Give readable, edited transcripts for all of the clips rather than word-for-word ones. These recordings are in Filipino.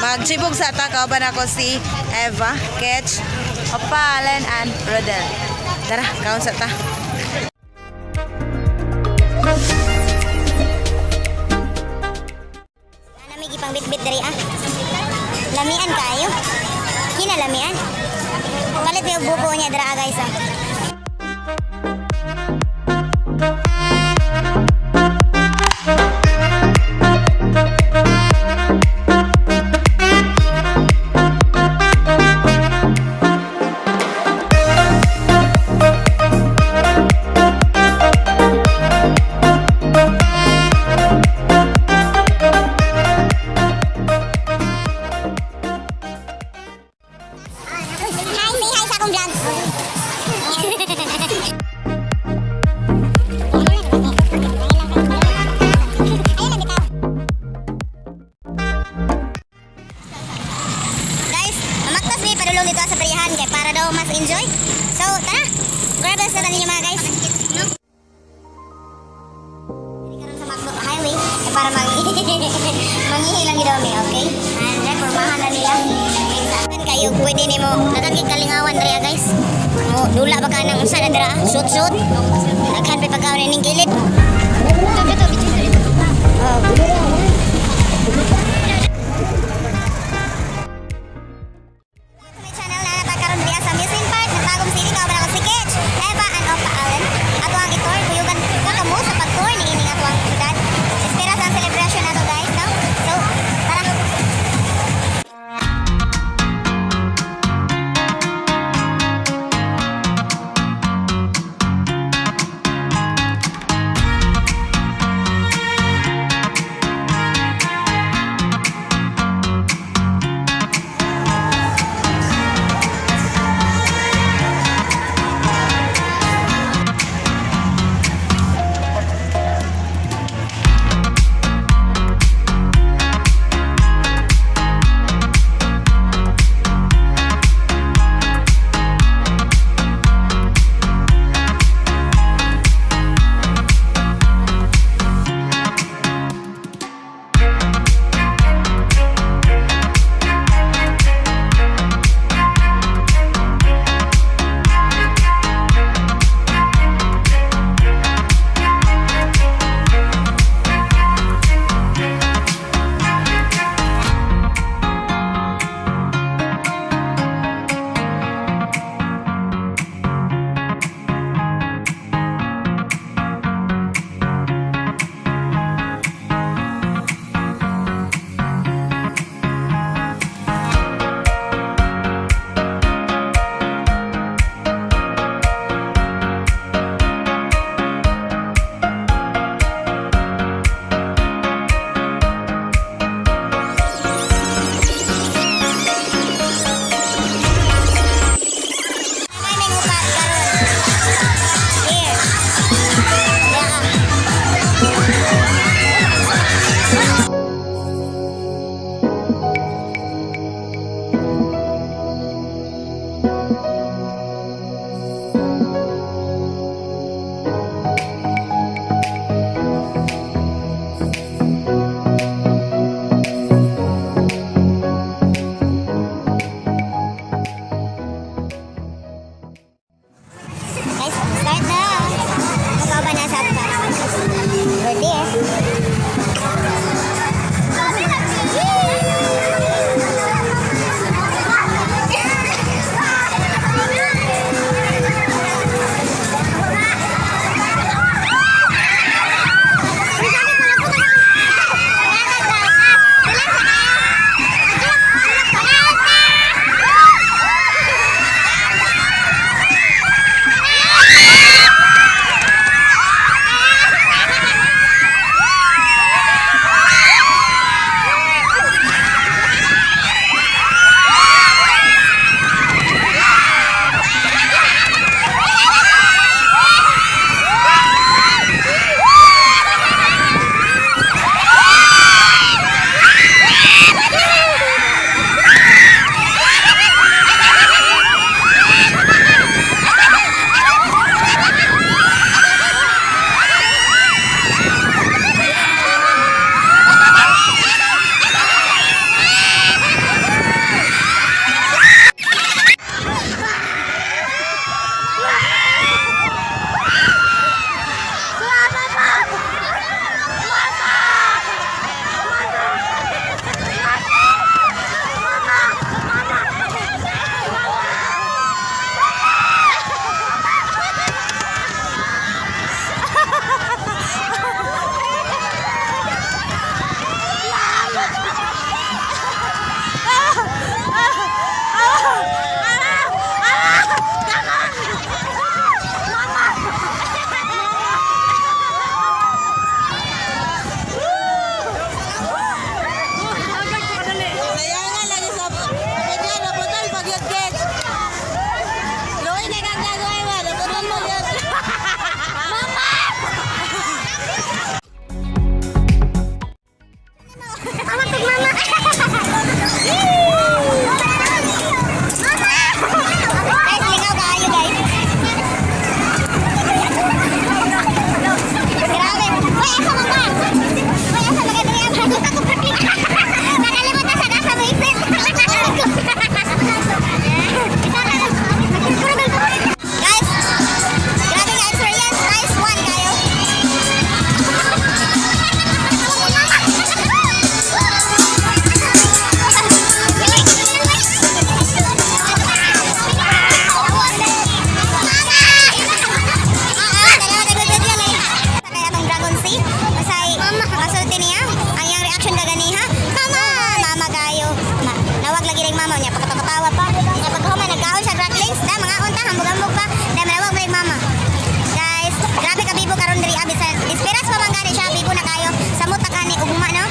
magsibog sa ta. Kauban ako si Eva, Ketch, Opalen, and Rodel. Tara, kaon sa ta. Namig ipang bit-bit dari ah. Lamian kayo. Kinalamian. Palit mo yung buko niya dara guys ah. Dito sa Peryahan kay para daw mas enjoy. So, tara. Grab us na ninyo mga guys. Karon sa Magpasalamat highway kay para manghihilang gid kami, okay? And then formahan na nila. Saan kayo pwede nimo natagig kalingawan diri guys. Mo dula ba ka nang usa na dira? Shoot. Daghan pa pagkaon ning kilid. Sa Amusement Park ng Tagum City, kauban ako si Ketch, Eva, and Opalen. Ato ang itor, kuyugan kamo sa pag-tour ni ining ato ang syudad. Espera sa celebration nato guys, no? So, tara. mo niya pagkatawa pa. Nya pagkahuman nagkaon siya gracklings na mga unta hambog-hambog pa. Dai manawag break mama. Guys, grabe ka bibo karon diri abi sa Esperas pa man gani siya bibo na kayo. Samot ta kani ugma no.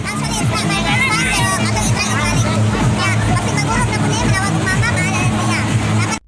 Actually, it's not my first time, pero atong itry. Kaya, kasi magulog na po niya, manawag mama, maalaan niya. Dapat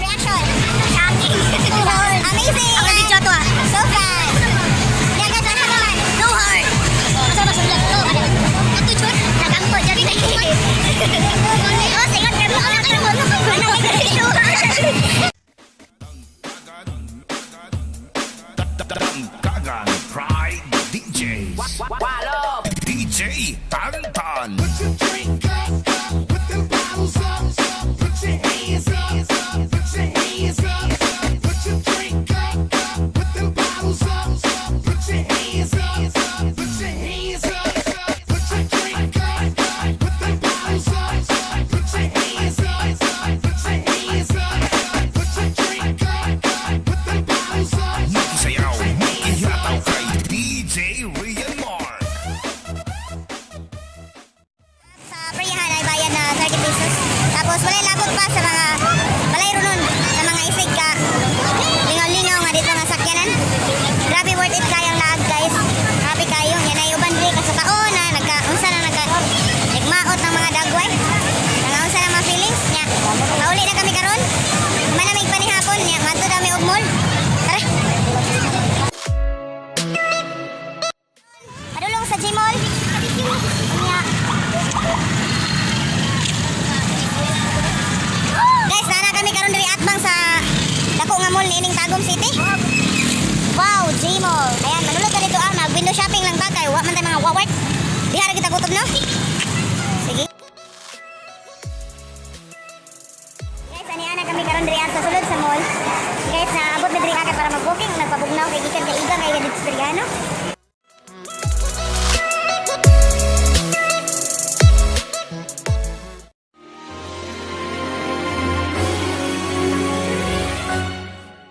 reaction. Amazing. Ako di to ah. So fun. Yeah, guys, ano naman? No heart. Asa ba sa vlog to? Ano to? Nagampo jadi na. Oh, singot kami ano mo? Ano dito? Kagan Pride DJ DJ Tantan. Put your drink up, put them bottles up, put your hands up, put your hands up, put your drink up, put them bottles up, put your hands up, put your hands up, put your drink up, put them bottles up, put your hands up, put your hands up, put your drink up, put them bottles up. Sayaw, makihataw kay DJ Rian Mark. Sa Peryahan ay bayad na 30 pesos. Tapos wala labot pa sa mga balayro nun. Sa mga isig ka. Lingaw-lingaw nga dito nga sakyanan. Grabe worth it kayang laag guys. Happy kayo. Yan ay uban diri sa taon na unsa na nagmaot ng mga dagway. Unsa na mga feelings nya. Mauli na kami karon. Manamig pa ni hapon nya. Madto dami og mall. Tara. Padulong sa GMALL. Nya. Guys, nana kami karon diri atbang sa dako nga mall niining Tagum City. Wow, GMALL. Ayan, manulog ka dito mag window shopping lang ba kay wa man tay mga wawart. Diha ra kita kutob no. Sige. Guys, ani ana kami karon diri sa sulod sa mall. Guys, naabot na diri agad para mag-booking, nagpabugnaw kay gikan kay igang kay dito sa Peryahan.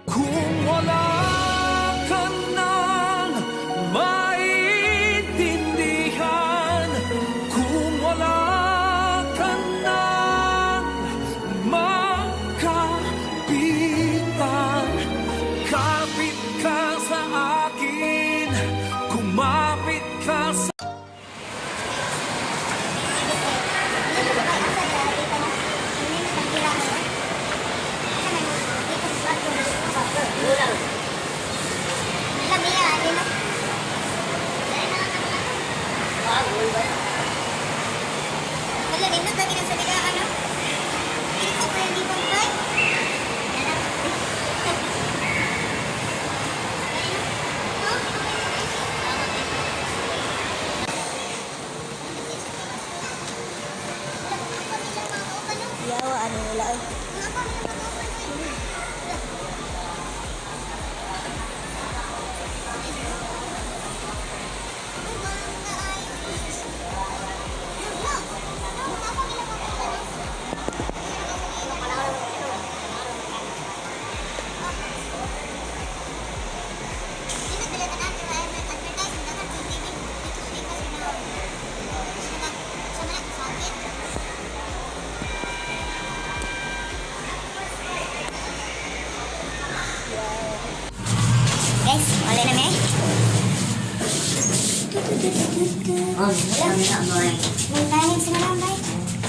Kung wala ka nang maintindihan, kung wala ka nang makapitan, kapit ka sa akin, kumapit ka sa Yawa ano nila oy. Oh, wala na boy. May tayo sa lang bay.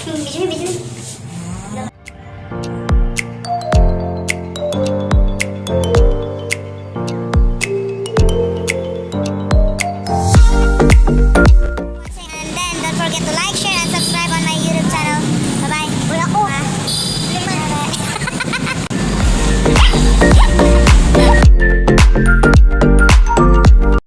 Bijumi.